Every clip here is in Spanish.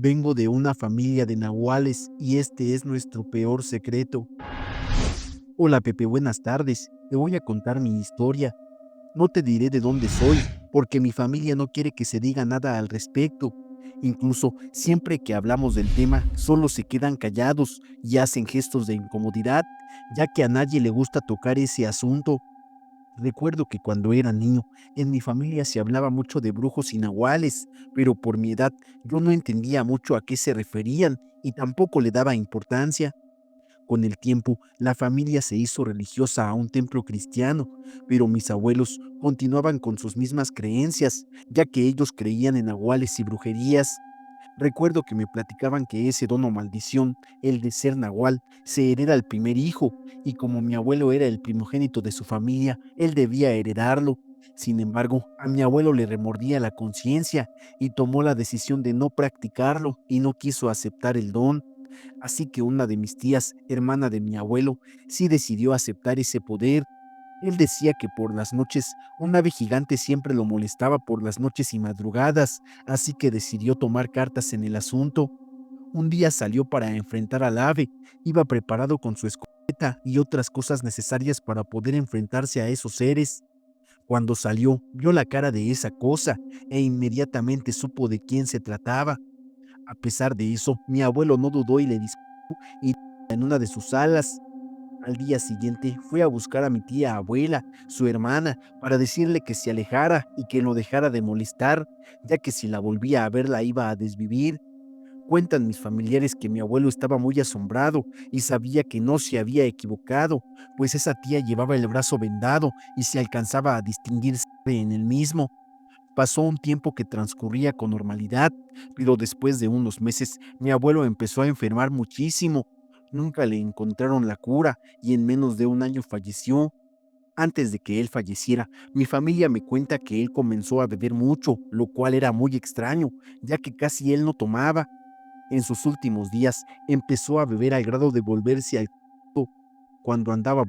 Vengo de una familia de nahuales y este es nuestro peor secreto. Hola Pepe, buenas tardes. Te voy a contar mi historia. No te diré de dónde soy, porque mi familia no quiere que se diga nada al respecto. Incluso siempre que hablamos del tema, solo se quedan callados y hacen gestos de incomodidad, ya que a nadie le gusta tocar ese asunto. Recuerdo que cuando era niño, en mi familia se hablaba mucho de brujos y nahuales, pero por mi edad yo no entendía mucho a qué se referían y tampoco le daba importancia. Con el tiempo, la familia se hizo religiosa a un templo cristiano, pero mis abuelos continuaban con sus mismas creencias, ya que ellos creían en nahuales y brujerías. Recuerdo que me platicaban que ese don o maldición, el de ser nahual, se hereda al primer hijo, y como mi abuelo era el primogénito de su familia, él debía heredarlo. Sin embargo, a mi abuelo le remordía la conciencia y tomó la decisión de no practicarlo y no quiso aceptar el don. Así que una de mis tías, hermana de mi abuelo, sí decidió aceptar ese poder. Él decía que por las noches un ave gigante siempre lo molestaba por las noches y madrugadas, así que decidió tomar cartas en el asunto. Un día salió para enfrentar al ave, iba preparado con su escopeta y otras cosas necesarias para poder enfrentarse a esos seres. Cuando salió, vio la cara de esa cosa e inmediatamente supo de quién se trataba. A pesar de eso, mi abuelo no dudó y le disparó y en una de sus alas. Al día siguiente fue a buscar a mi tía abuela, su hermana, para decirle que se alejara y que lo dejara de molestar, ya que si la volvía a ver la iba a desvivir. Cuentan mis familiares que mi abuelo estaba muy asombrado y sabía que no se había equivocado, pues esa tía llevaba el brazo vendado y se alcanzaba a distinguir sangre en el mismo. Pasó un tiempo que transcurría con normalidad, pero después de unos meses mi abuelo empezó a enfermar muchísimo. Nunca le encontraron la cura y en menos de un año falleció. Antes de que él falleciera, mi familia me cuenta que él comenzó a beber mucho, lo cual era muy extraño, ya que casi él no tomaba. En sus últimos días empezó a beber al grado de volverse alcohólico. Cuando andaba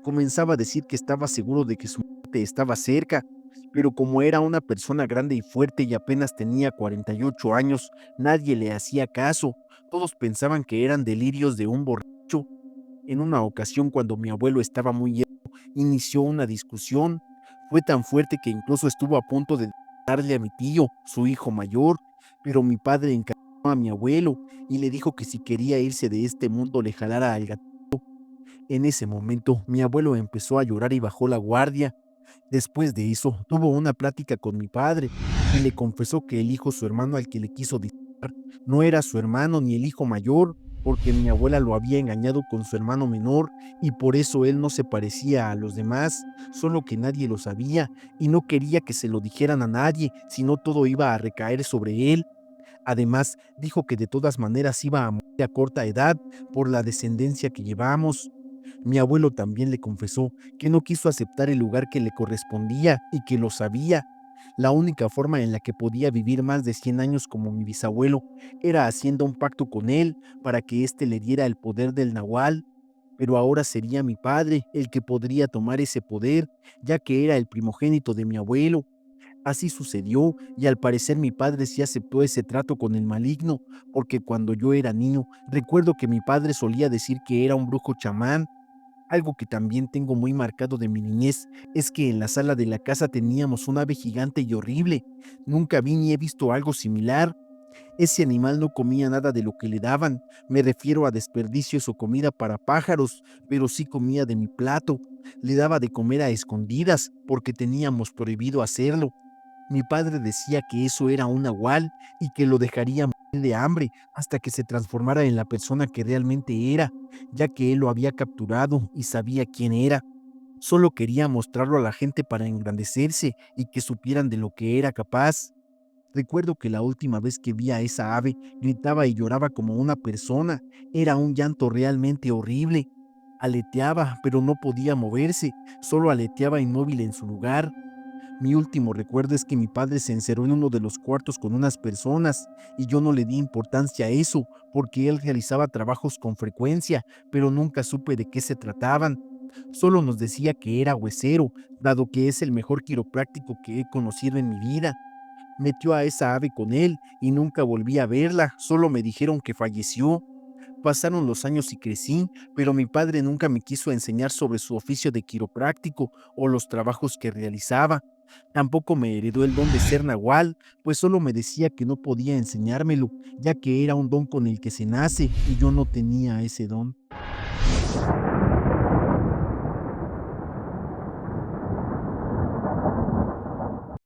comenzaba a decir que estaba seguro de que su muerte estaba cerca, pero como era una persona grande y fuerte y apenas tenía 48 años, nadie le hacía caso. Todos pensaban que eran delirios de un borracho. En una ocasión, cuando mi abuelo estaba muy ebrio, inició una discusión. Fue tan fuerte que incluso estuvo a punto de darle a mi tío, su hijo mayor, pero mi padre encargó a mi abuelo y le dijo que si quería irse de este mundo le jalara al gato. En ese momento, mi abuelo empezó a llorar y bajó la guardia. Después de eso, tuvo una plática con mi padre y le confesó que el hijo, su hermano al que le quiso disparar, no era su hermano ni el hijo mayor, porque mi abuela lo había engañado con su hermano menor y por eso él no se parecía a los demás, solo que nadie lo sabía y no quería que se lo dijeran a nadie, sino todo iba a recaer sobre él. Además, dijo que de todas maneras iba a morir a corta edad por la descendencia que llevamos. Mi abuelo también le confesó que no quiso aceptar el lugar que le correspondía y que lo sabía. La única forma en la que podía vivir más de 100 años como mi bisabuelo era haciendo un pacto con él para que éste le diera el poder del nahual. Pero ahora sería mi padre el que podría tomar ese poder, ya que era el primogénito de mi abuelo. Así sucedió, y al parecer mi padre sí aceptó ese trato con el maligno, porque cuando yo era niño, recuerdo que mi padre solía decir que era un brujo chamán. Algo que también tengo muy marcado de mi niñez es que en la sala de la casa teníamos un ave gigante y horrible. Nunca vi ni he visto algo similar. Ese animal no comía nada de lo que le daban, me refiero a desperdicios o comida para pájaros, pero sí comía de mi plato. Le daba de comer a escondidas, porque teníamos prohibido hacerlo. Mi padre decía que eso era un nahual y que lo dejaría morir de hambre hasta que se transformara en la persona que realmente era, ya que él lo había capturado y sabía quién era. Solo quería mostrarlo a la gente para engrandecerse y que supieran de lo que era capaz. Recuerdo que la última vez que vi a esa ave gritaba y lloraba como una persona. Era un llanto realmente horrible. Aleteaba, pero no podía moverse, solo aleteaba inmóvil en su lugar. Mi último recuerdo es que mi padre se encerró en uno de los cuartos con unas personas y yo no le di importancia a eso porque él realizaba trabajos con frecuencia, pero nunca supe de qué se trataban. Solo nos decía que era huesero, dado que es el mejor quiropráctico que he conocido en mi vida. metió a esa ave con él y nunca volví a verla, solo me dijeron que falleció. Pasaron los años y crecí, pero mi padre nunca me quiso enseñar sobre su oficio de quiropráctico o los trabajos que realizaba. Tampoco me heredó el don de ser nahual, pues solo me decía que no podía enseñármelo, ya que era un don con el que se nace y yo no tenía ese don.